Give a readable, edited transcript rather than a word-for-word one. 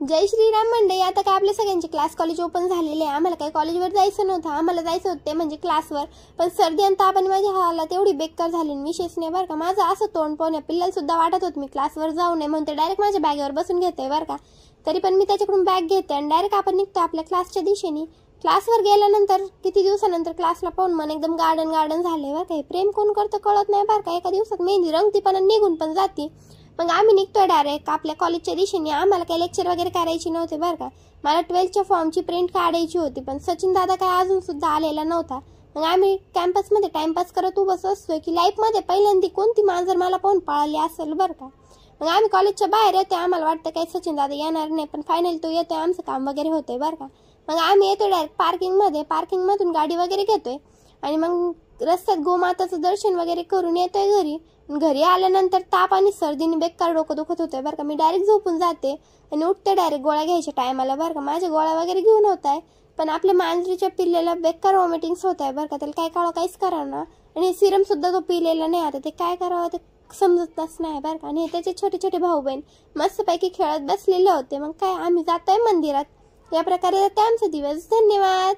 जय श्रीराम मंडळी. आता काय आपल्या सगळ्यांचे क्लास कॉलेज ओपन झालेले आहे. आम्हाला काही कॉलेजवर जायचं नव्हतं, आम्हाला जायचं होते म्हणजे क्लासवर. पण सर्दी आणि ताप आणि माझ्या हालत एवढी बेकार झाली विशेष नाही बरं का. माझं असं तोंड पाहून पिल्लाला सुद्धा वाटत होतं मी क्लासवर जाऊ नये म्हणून ते डायरेक्ट माझ्या बॅगवर बसून घेते बरं का. तरी पण मी त्याच्याकडून बॅग घेते आणि डायरेक्ट आपण निघतो आपल्या क्लासच्या दिशेने. क्लासवर गेल्यानंतर किती दिवसानंतर क्लासला पाहून मन एकदम गार्डन झाले बरं का. प्रेम कोण करतं कळत नाही बरं का. एका दिवसात मेहंदी रंगती पण निघून पण जाते. मग आम्ही निघतोय डायरेक्ट आपल्या कॉलेजच्या दिशेने. आम्हाला काही लेक्चर वगैरे करायची नव्हते बरं का. मला 12च्या फॉर्मची प्रिंट काढायची होती पण सचिन दादा काय अजून सुद्धा आलेला नव्हता. मग आम्ही कॅम्पसमध्ये टाइमपास करत उभं असतोय की लाईफमध्ये पहिल्यांदा कोणती मांजर मला पाहून पळाली असेल बरं का. मग आम्ही कॉलेजच्या बाहेर येतोय. आम्हाला वाटतं काही सचिन दादा येणार नाही पण फायनली तो येतोय. आमचं काम वगैरे होतंय बरं का. मग आम्ही येतोय डायरेक्ट पार्किंगमधून गाडी वगैरे घेतोय आणि मग रस्त्यात गोमाताचं दर्शन वगैरे करून येतोय घरी. घरी आल्यानंतर ताप आणि सर्दीने बेकार डोकं दुखत होतंय बरं का. मी डायरेक्ट झोपून जाते आणि उठते डायरेक्ट गोळ्या घ्यायच्या टायमाला बरं का. माझ्या गोळ्या वगैरे घेऊन होत आहे पण आपल्या मांजरीच्या पिल्लेला बेकार वॉमिटिंग्स होत आहे बरं का. त्याला काय काढावं काहीच करा ना. आणि सिरम सुद्धा तो पिलेला नाही. आता ते काय करावं ते समजतच नाही बरं का. आणि त्याचे छोटे छोटे भाऊ बहीण मस्तपैकी खेळत बसलेले होते. मग काय आम्ही जातोय मंदिरात. या प्रकारे जाते आमचा दिवस. धन्यवाद.